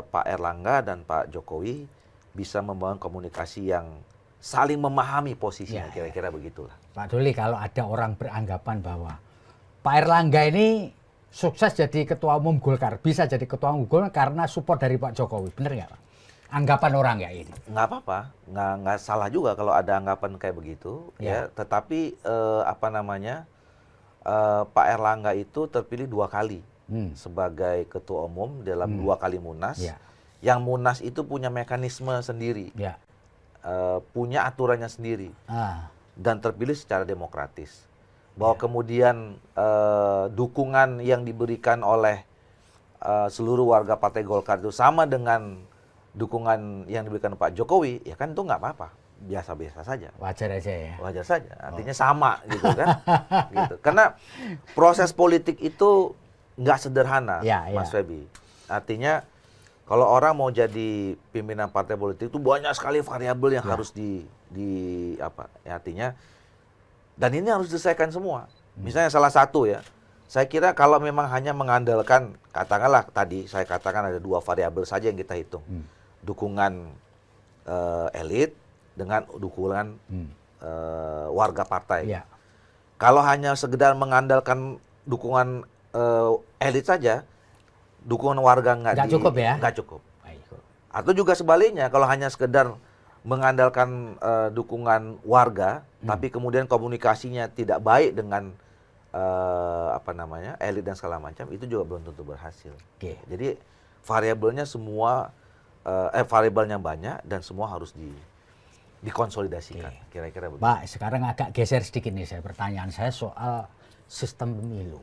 [SPEAKER 1] Pak Erlangga dan Pak Jokowi bisa membangun komunikasi yang saling memahami posisinya, kira-kira begitulah.
[SPEAKER 2] Pak Doli, kalau ada orang beranggapan bahwa Pak Erlangga ini sukses jadi ketua umum Golkar, bisa jadi ketua umum Golkar karena support dari Pak Jokowi, benar nggak Pak? Anggapan orang ya ini?
[SPEAKER 1] Nggak apa-apa, nggak salah juga kalau ada anggapan kayak begitu, ya. Tetapi Pak Erlangga itu terpilih 2 kali sebagai ketua umum dalam 2 kali Munas. Yang Munas itu punya mekanisme sendiri, punya aturannya sendiri, dan terpilih secara demokratis. Bahwa kemudian dukungan yang diberikan oleh seluruh warga Partai Golkar itu sama dengan dukungan yang diberikan Pak Jokowi, ya kan itu nggak apa-apa, biasa-biasa saja.
[SPEAKER 2] Wajar aja ya.
[SPEAKER 1] Wajar saja, artinya sama gitu kan. Gitu. Karena proses politik itu nggak sederhana, Mas Febi. Artinya kalau orang mau jadi pimpinan partai politik itu banyak sekali variabel yang harus artinya. Dan ini harus diselesaikan semua. Misalnya salah satu ya, saya kira kalau memang hanya mengandalkan, katakanlah tadi saya katakan ada 2 variabel saja yang kita hitung. Dukungan elit dengan dukungan warga partai. Kalau hanya sekedar mengandalkan dukungan elit saja, dukungan warga nggak
[SPEAKER 2] cukup ya?
[SPEAKER 1] Nggak cukup. Atau juga sebaliknya, kalau hanya sekedar mengandalkan dukungan warga, tapi kemudian komunikasinya tidak baik dengan elit dan segala macam, itu juga belum tentu berhasil. Jadi variabelnya semua, variabelnya banyak dan semua harus dikonsolidasikan. Kira-kira begitu.
[SPEAKER 2] Pak, sekarang agak geser sedikit nih pertanyaan saya soal sistem pemilu.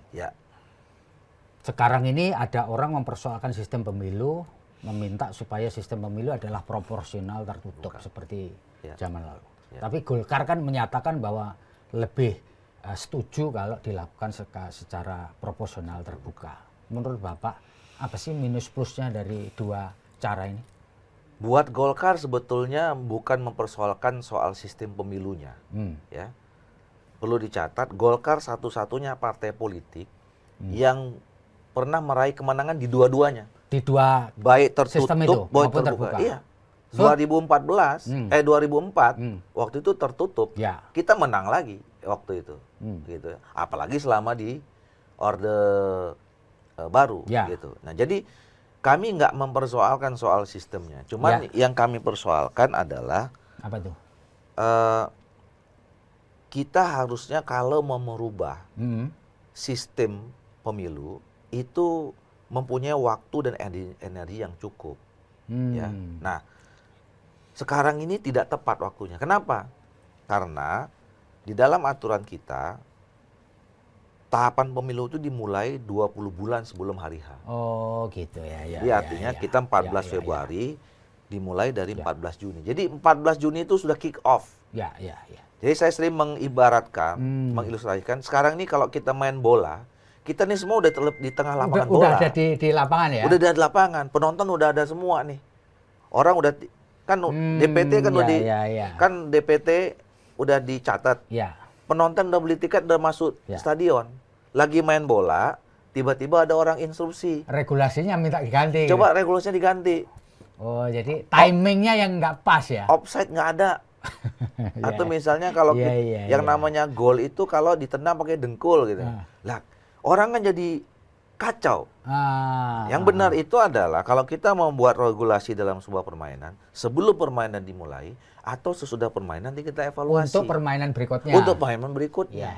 [SPEAKER 2] Sekarang ini ada orang mempersoalkan sistem pemilu, meminta supaya sistem pemilu adalah proporsional tertutup seperti zaman lalu. Tapi Golkar kan menyatakan bahwa lebih setuju kalau dilakukan secara proporsional terbuka. Menurut Bapak, apa sih minus plusnya dari 2 cara ini?
[SPEAKER 1] Buat Golkar sebetulnya bukan mempersoalkan soal sistem pemilunya. Ya. Perlu dicatat, Golkar satu-satunya partai politik yang pernah meraih kemenangan di dua-duanya.
[SPEAKER 2] Di 2
[SPEAKER 1] baik
[SPEAKER 2] sistem
[SPEAKER 1] tertutup
[SPEAKER 2] itu maupun terbuka.
[SPEAKER 1] Iya. 2014 2004 waktu itu tertutup. Kita menang lagi waktu itu. Gitu. Apalagi selama di Orde Baru gitu. Nah, jadi kami nggak mempersoalkan soal sistemnya. Cuman yang kami persoalkan adalah
[SPEAKER 2] apa tuh?
[SPEAKER 1] Kita harusnya kalau mau merubah sistem pemilu itu mempunyai waktu dan energi yang cukup. Ya. Nah, sekarang ini tidak tepat waktunya. Kenapa? Karena di dalam aturan kita, tahapan pemilu itu dimulai 20 bulan sebelum hari H.
[SPEAKER 2] Oh gitu ya.
[SPEAKER 1] Jadi artinya kita 14 Februari dimulai dari 14 Juni. Jadi 14 Juni itu sudah kick off. Jadi saya sering mengibaratkan, mengilustrasikan, sekarang ini kalau kita main bola, kita nih semua udah di tengah lapangan bola.
[SPEAKER 2] Udah ada di lapangan ya?
[SPEAKER 1] Udah di lapangan, penonton udah ada semua nih. Orang udah, kan DPT kan udah kan DPT udah dicatat. Penonton udah beli tiket, udah masuk stadion. Lagi main bola, tiba-tiba ada orang instruksi.
[SPEAKER 2] Regulasinya minta diganti.
[SPEAKER 1] Coba regulasinya diganti.
[SPEAKER 2] Oh, jadi timingnya yang nggak pas ya?
[SPEAKER 1] Offside nggak ada. Atau misalnya kalau yang namanya gol itu kalau ditendang pakai dengkul gitu. Lah, orang kan jadi kacau. Yang benar itu adalah kalau kita membuat regulasi dalam sebuah permainan, sebelum permainan dimulai atau sesudah permainan nanti kita evaluasi.
[SPEAKER 2] Untuk permainan berikutnya.
[SPEAKER 1] Untuk permainan berikutnya.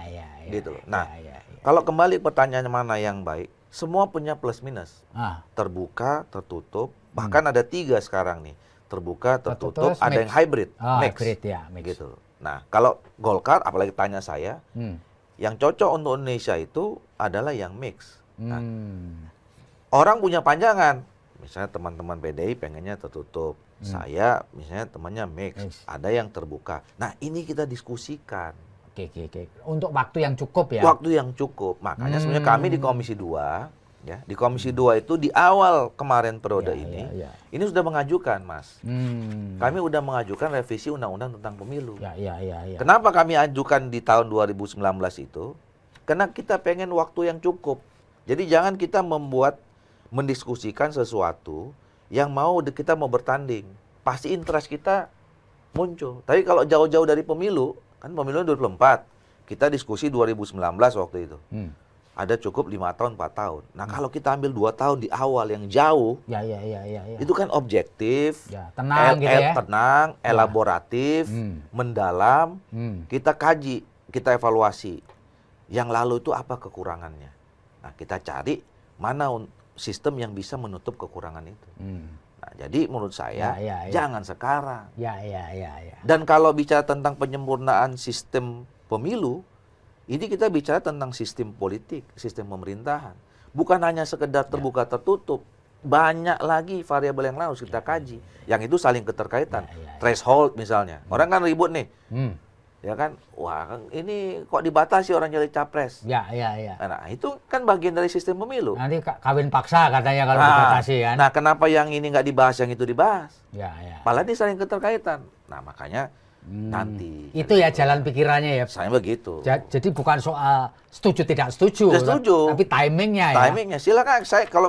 [SPEAKER 1] Gitu. Nah, kalau kembali pertanyaan mana yang baik, semua punya plus minus. Terbuka, tertutup, bahkan ada 3 sekarang nih. Terbuka, tertutup, ada yang hybrid, mix. Gitu. Nah, kalau Golkar, apalagi tanya saya, yang cocok untuk Indonesia itu adalah yang mix. Nah, orang punya panjangan, misalnya teman-teman PDI pengennya tertutup, saya misalnya temannya mix, ada yang terbuka. Nah, ini kita diskusikan.
[SPEAKER 2] Untuk waktu yang cukup ya?
[SPEAKER 1] Waktu yang cukup. Makanya sebenarnya kami di Komisi 2 Ya, di Komisi 2 itu di awal kemarin periode
[SPEAKER 2] Ya,
[SPEAKER 1] ini,
[SPEAKER 2] ya, ya.
[SPEAKER 1] ini sudah mengajukan, Mas. Kami sudah mengajukan revisi undang-undang tentang pemilu.
[SPEAKER 2] Ya.
[SPEAKER 1] Kenapa kami ajukan di tahun 2019 itu? Karena kita pengen waktu yang cukup. Jadi jangan kita mendiskusikan sesuatu yang kita mau bertanding. Pasti interest kita muncul. Tapi kalau jauh-jauh dari pemilu, kan pemilu 2024, kita diskusi 2019 waktu itu. Ada cukup 5 tahun, 4 tahun. Nah, kalau kita ambil 2 tahun di awal yang jauh,
[SPEAKER 2] Ya.
[SPEAKER 1] itu kan objektif,
[SPEAKER 2] Ya, tenang gitu ya.
[SPEAKER 1] tenang, elaboratif, mendalam, kita kaji, kita evaluasi. Yang lalu itu apa kekurangannya. Nah, kita cari mana sistem yang bisa menutup kekurangan itu. Nah, jadi menurut saya, jangan sekarang.
[SPEAKER 2] Ya.
[SPEAKER 1] Dan kalau bicara tentang penyempurnaan sistem pemilu, ini kita bicara tentang sistem politik, sistem pemerintahan. Bukan hanya sekedar terbuka tertutup. Banyak lagi variabel yang lain harus kita kaji. Yang itu saling keterkaitan. Threshold misalnya. Orang kan ribut nih. Ya kan? Wah, ini kok dibatasi orang jadi capres.
[SPEAKER 2] Ya.
[SPEAKER 1] Nah, itu kan bagian dari sistem pemilu.
[SPEAKER 2] Nanti kawin paksa katanya kalau dibatasi kan.
[SPEAKER 1] Nah, kenapa yang ini nggak dibahas, yang itu dibahas?
[SPEAKER 2] Ya.
[SPEAKER 1] Padahal ini saling keterkaitan. Nah, makanya nanti.
[SPEAKER 2] Itu ya jalan pikirannya ya.
[SPEAKER 1] Saya begitu.
[SPEAKER 2] Jadi bukan soal setuju tidak setuju.
[SPEAKER 1] Tidak setuju.
[SPEAKER 2] Tapi timingnya ya.
[SPEAKER 1] Timingnya. Silakan saya kalau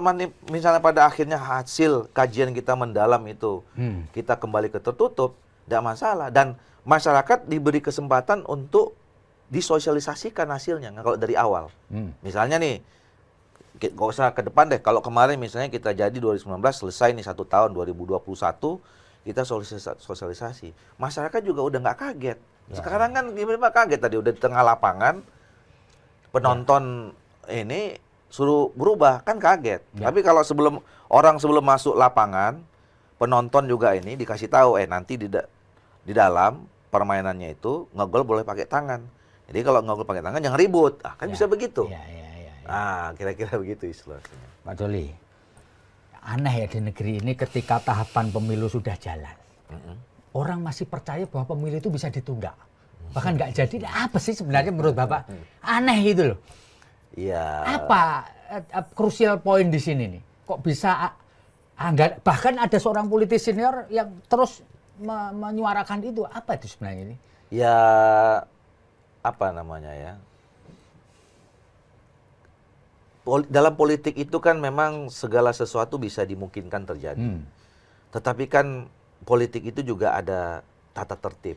[SPEAKER 1] misalnya pada akhirnya hasil kajian kita mendalam itu kita kembali ke tertutup, tidak masalah. Dan masyarakat diberi kesempatan untuk disosialisasikan hasilnya kalau dari awal. Misalnya nih, nggak usah ke depan deh. Kalau kemarin misalnya kita jadi 2019 selesai nih 1 tahun 2021. Kita sosialisasi. Masyarakat juga udah nggak kaget. Sekarang kan gimana kaget tadi udah di tengah lapangan, penonton ini suruh berubah, kan kaget. Tapi kalau sebelum masuk lapangan, penonton juga ini dikasih tahu, nanti di dalam permainannya itu ngegol boleh pakai tangan. Jadi kalau ngegol pakai tangan jangan ribut. Kan bisa begitu. Kira-kira begitu istilahnya.
[SPEAKER 2] Pak Doli. Aneh ya di negeri ini ketika tahapan pemilu sudah jalan. Orang masih percaya bahwa pemilu itu bisa ditunda. Bahkan nggak jadi. Apa sih sebenarnya menurut Bapak? Aneh gitu loh.
[SPEAKER 1] Iya.
[SPEAKER 2] Apa crucial point di sini nih? Kok bisa bahkan ada seorang politis senior yang terus menyuarakan itu. Apa itu sebenarnya ini?
[SPEAKER 1] Ya, apa namanya ya? Dalam politik itu kan memang segala sesuatu bisa dimungkinkan terjadi. Tetapi kan politik itu juga ada tata tertib,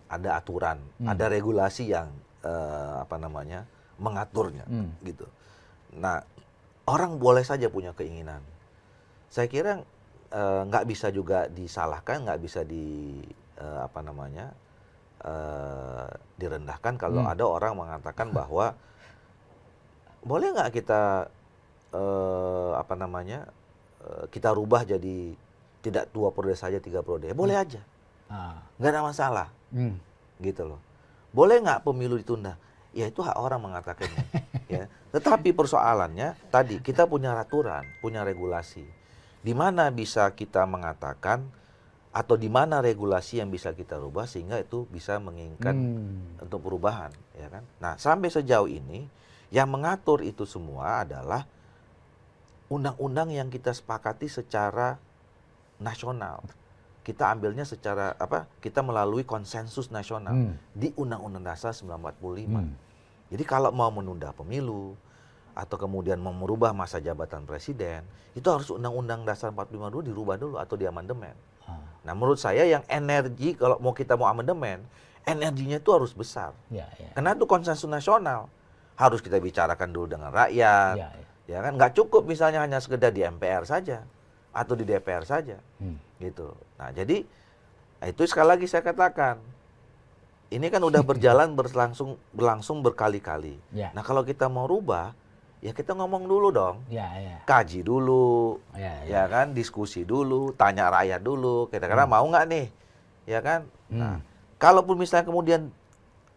[SPEAKER 1] ada aturan, ada regulasi yang mengaturnya, gitu. Nah, orang boleh saja punya keinginan. Saya kira nggak bisa juga disalahkan, nggak bisa direndahkan kalau ada orang mengatakan bahwa boleh nggak kita kita rubah jadi tidak 2 periode saja 3 periode? Boleh aja, nggak ada masalah, gitu loh. Boleh nggak pemilu ditunda? Ya itu hak orang mengatakannya. Ya. Tetapi persoalannya tadi kita punya aturan, punya regulasi. Di mana bisa kita mengatakan atau di mana regulasi yang bisa kita rubah sehingga itu bisa menginginkan untuk perubahan, ya kan? Nah, sampai sejauh ini yang mengatur itu semua adalah undang-undang yang kita sepakati secara nasional. Kita ambilnya secara kita melalui konsensus nasional di Undang-Undang Dasar 1945. Jadi kalau mau menunda pemilu atau kemudian mau merubah masa jabatan presiden, itu harus Undang-Undang Dasar 45 dulu dirubah dulu atau diamandemen. Nah, menurut saya yang energi kalau kita mau amandemen, energinya itu harus besar. Karena itu konsensus nasional. Harus kita bicarakan dulu dengan rakyat, ya kan? Nggak cukup misalnya hanya sekedar di MPR saja atau di DPR saja, gitu. Nah, jadi itu sekali lagi saya katakan, ini kan udah berlangsung berkali-kali. Nah, kalau kita mau rubah, ya kita ngomong dulu dong, kaji dulu, ya kan? Diskusi dulu, tanya rakyat dulu, kira-kira mau nggak nih, ya kan? Nah, kalaupun misalnya kemudian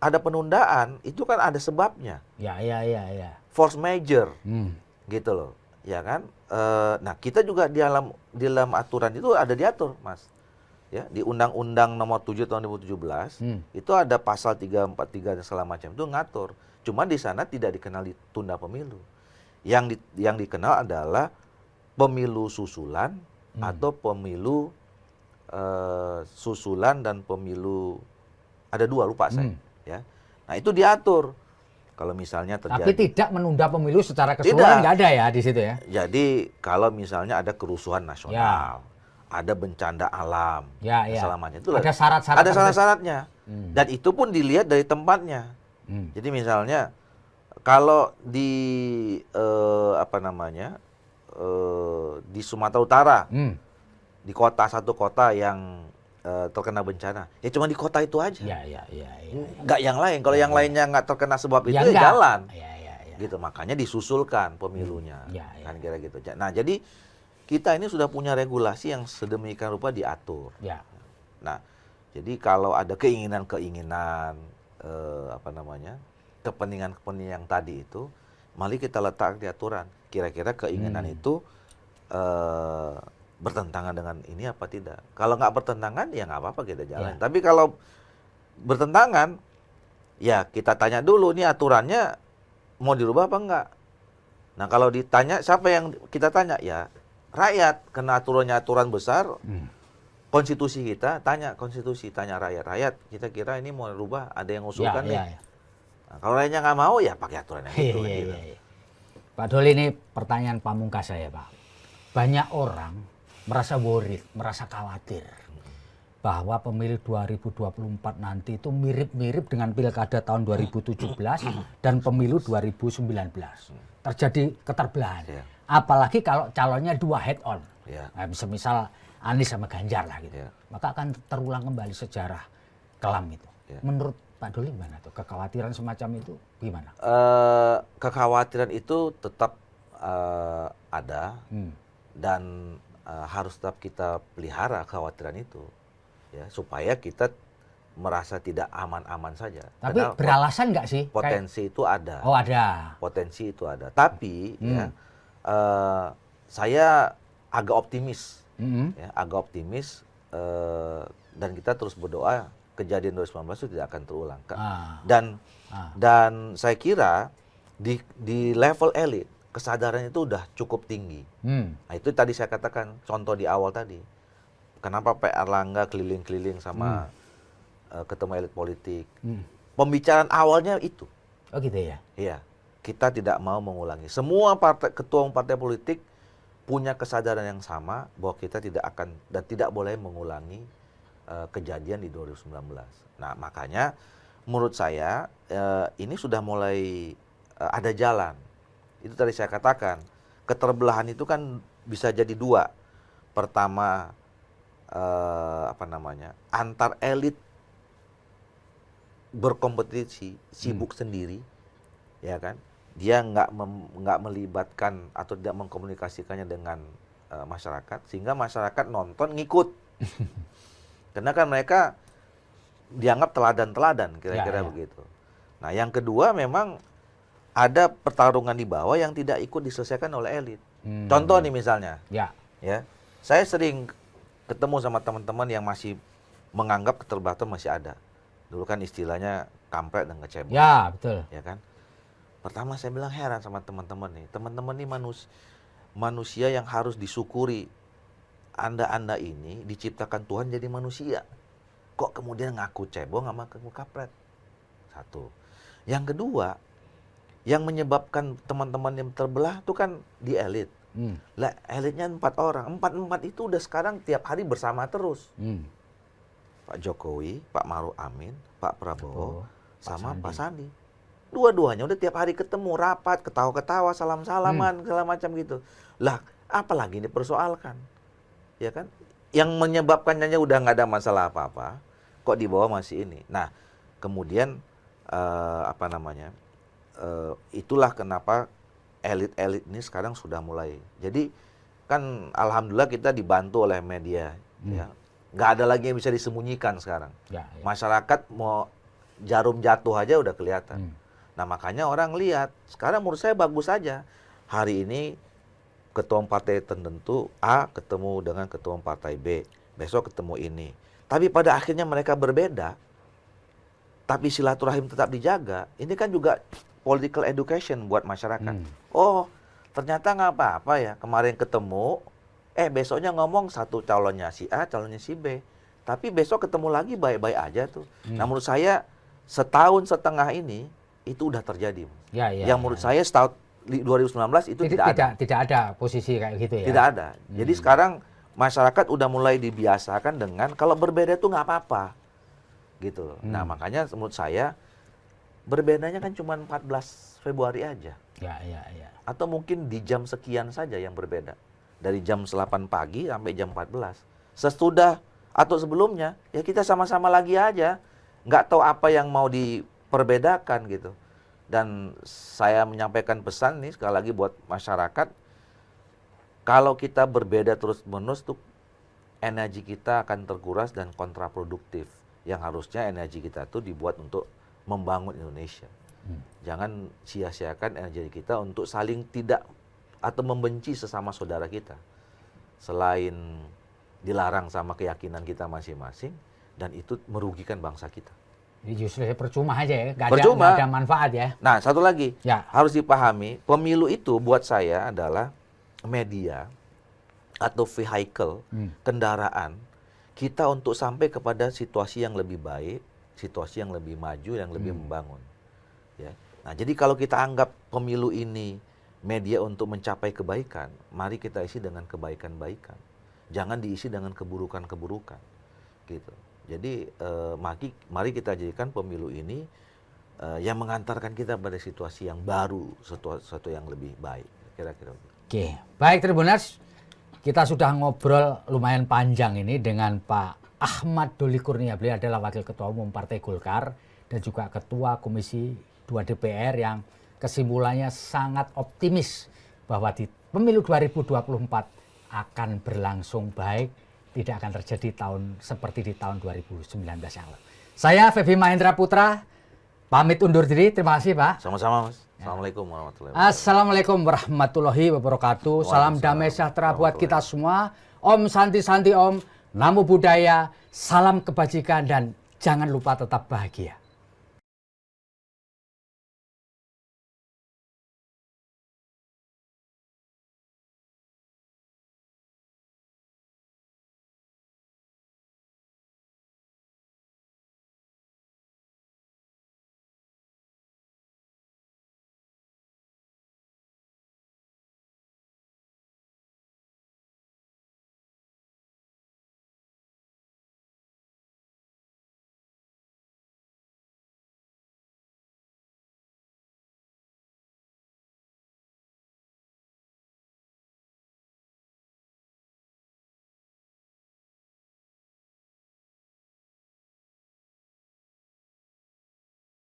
[SPEAKER 1] ada penundaan, itu kan ada sebabnya. Force major, gitu loh, ya kan? Nah, kita juga di dalam aturan itu ada diatur, Mas. Ya, di Undang-Undang Nomor 7 Tahun 2017 itu ada pasal 343 dan segala macam itu ngatur. Cuma di sana tidak dikenal ditunda pemilu. Yang dikenal adalah pemilu susulan atau pemilu susulan dan pemilu ada 2 lupa saya. Ya. Nah itu diatur. Kalau misalnya terjadi.
[SPEAKER 2] Tapi tidak menunda pemilu secara keseluruhan, nggak ada ya di situ ya.
[SPEAKER 1] Jadi kalau misalnya ada kerusuhan nasional, ada bencana alam, selamanya itu
[SPEAKER 2] ada syarat-syarat.
[SPEAKER 1] Ada syarat-syaratnya. Dan itu pun dilihat dari tempatnya. Jadi misalnya kalau di di Sumatera Utara, di satu kota yang terkena bencana, ya cuma di kota itu aja. Nggak yang lain. Kalau yang lainnya nggak terkena sebab itu, ya jalan. Gitu. Makanya disusulkan pemilunya. Kan kira gitu. Nah, jadi kita ini sudah punya regulasi yang sedemikian rupa diatur. Nah, jadi kalau ada keinginan-keinginan, kepentingan-kepentingan yang tadi itu, mari kita letak di aturan. Kira-kira keinginan itu bertentangan dengan ini apa tidak. Kalau nggak bertentangan, ya nggak apa-apa kita jalan. Tapi kalau bertentangan, ya kita tanya dulu, ini aturannya mau dirubah apa enggak. Nah kalau ditanya, siapa yang kita tanya? Ya rakyat, karena aturannya aturan besar, konstitusi kita, tanya konstitusi, tanya rakyat. Rakyat, kita kira ini mau dirubah, ada yang usulkan nih. Nah, kalau rakyatnya nggak mau, ya pakai aturan yang itu.
[SPEAKER 2] Pak Doli, ini pertanyaan pamungkas saya, Pak. Banyak orang merasa worried, merasa khawatir bahwa pemilu 2024 nanti itu mirip-mirip dengan pilkada tahun 2017 dan pemilu 2019. Terjadi keterbelahan. Apalagi kalau calonnya 2 head on. Nah, misal Anies sama Ganjar lah gitu. Maka akan terulang kembali sejarah kelam itu. Menurut Pak Doli gimana tuh? Kekhawatiran semacam itu gimana?
[SPEAKER 1] Kekhawatiran itu tetap ada dan harus tetap kita pelihara kekhawatiran itu, ya, supaya kita merasa tidak aman-aman saja.
[SPEAKER 2] Tapi karena beralasan nggak sih?
[SPEAKER 1] Potensi itu ada.
[SPEAKER 2] Oh ada.
[SPEAKER 1] Potensi itu ada. Tapi ya, saya agak optimis, ya, dan kita terus berdoa kejadian 2019 itu tidak akan terulang. Dan saya kira di level elit kesadaran itu udah cukup tinggi. Nah, itu tadi saya katakan contoh di awal tadi. Kenapa Pak Erlangga keliling-keliling sama ketemu elit politik. Pembicaraan awalnya itu.
[SPEAKER 2] Oh gitu ya?
[SPEAKER 1] Iya. Kita tidak mau mengulangi. Semua ketua partai politik punya kesadaran yang sama bahwa kita tidak akan dan tidak boleh mengulangi kejadian di 2019. Nah, makanya menurut saya ini sudah mulai ada jalan. Itu tadi saya katakan, keterbelahan itu kan bisa jadi 2. Pertama, antar elit berkompetisi, sibuk sendiri, ya kan? Dia nggak melibatkan atau tidak mengkomunikasikannya dengan masyarakat, sehingga masyarakat nonton ngikut. Karena kan mereka dianggap teladan-teladan, kira-kira begitu. Nah, yang kedua memang ada pertarungan di bawah yang tidak ikut diselesaikan oleh elit. Contoh nih misalnya, ya, saya sering ketemu sama teman-teman yang masih menganggap keterbelahan masih ada. Dulu kan istilahnya kampret dan ngecebol.
[SPEAKER 2] Ya, betul.
[SPEAKER 1] Ya kan? Pertama saya bilang heran sama teman-teman nih. Teman-teman ini manusia yang harus disyukuri. Anda ini diciptakan Tuhan jadi manusia. Kok kemudian ngaku cebol, ngaku kampret? Satu. Yang kedua, yang menyebabkan teman-teman yang terbelah itu kan di elit. Lah elitnya 4 orang. 4 itu udah sekarang tiap hari bersama terus. Pak Jokowi, Pak Maruf Amin, Pak Prabowo, sama Pak Sandi. Dua-duanya udah tiap hari ketemu, rapat, ketawa-ketawa, salam-salaman, segala macam gitu. Lah, apalagi dipersoalkan? Ya kan? Yang menyebabkannya udah nggak ada masalah apa-apa, kok di bawah masih ini. Nah, kemudian itulah kenapa elit-elit ini sekarang sudah mulai. Jadi kan alhamdulillah kita dibantu oleh media, ya. Nggak ada lagi yang bisa disembunyikan sekarang. Masyarakat mau jarum jatuh aja udah kelihatan. Nah makanya orang lihat. Sekarang menurut saya bagus aja. Hari ini ketua partai tertentu A ketemu dengan ketua partai B. Besok ketemu ini. Tapi pada akhirnya mereka berbeda. Tapi silaturahim tetap dijaga. Ini kan juga political education buat masyarakat. Oh, ternyata nggak apa-apa ya. Kemarin ketemu, besoknya ngomong satu calonnya si A, calonnya si B. Tapi besok ketemu lagi baik-baik aja tuh. Nah menurut saya setahun setengah ini itu udah terjadi. Yang menurut saya setahun 2019 itu tidak
[SPEAKER 2] ada posisi kayak gitu ya.
[SPEAKER 1] Tidak ada. Jadi sekarang masyarakat udah mulai dibiasakan dengan kalau berbeda itu nggak apa-apa. Gitu. Nah makanya menurut saya berbedanya kan cuma 14 Februari aja. Atau mungkin di jam sekian saja yang berbeda. Dari jam 8 pagi sampai jam 14. Sesudah atau sebelumnya, ya kita sama-sama lagi aja. Nggak tahu apa yang mau diperbedakan gitu. Dan saya menyampaikan pesan nih sekali lagi buat masyarakat. Kalau kita berbeda terus-menerus tuh energi kita akan terkuras dan kontraproduktif. Yang harusnya energi kita tuh dibuat untuk membangun Indonesia. Jangan sia-siakan energi kita untuk saling tidak atau membenci sesama saudara kita. Selain dilarang sama keyakinan kita masing-masing, dan itu merugikan bangsa kita.
[SPEAKER 2] Jadi justru percuma aja ya, nggak ada manfaat ya.
[SPEAKER 1] Nah, satu lagi, harus dipahami, pemilu itu buat saya adalah media atau vehicle, kendaraan, kita untuk sampai kepada situasi yang lebih baik, situasi yang lebih maju, yang lebih membangun. Ya. Nah, jadi kalau kita anggap pemilu ini media untuk mencapai kebaikan, mari kita isi dengan kebaikan-baikan. Jangan diisi dengan keburukan-keburukan. Gitu. Jadi mari kita jadikan pemilu ini yang mengantarkan kita pada situasi yang baru, sesuatu yang lebih baik. Kira-kira.
[SPEAKER 2] Oke, baik Tribuners, kita sudah ngobrol lumayan panjang ini dengan Pak Ahmad Doli Kurnia. Beliau adalah Wakil Ketua Umum Partai Golkar dan juga Ketua Komisi 2 DPR yang kesimpulannya sangat optimis bahwa di pemilu 2024 akan berlangsung baik, tidak akan terjadi seperti di tahun 2019 yang lalu. Saya Febi Mahendra Putra, pamit undur diri. Terima kasih Pak.
[SPEAKER 1] Sama-sama Mas. Assalamualaikum warahmatullahi wabarakatuh.
[SPEAKER 2] Assalamualaikum warahmatullahi wabarakatuh. Salam damai sejahtera buat kita semua. Om Santi Santi Om, Namo Buddhaya, salam kebajikan dan jangan lupa tetap bahagia.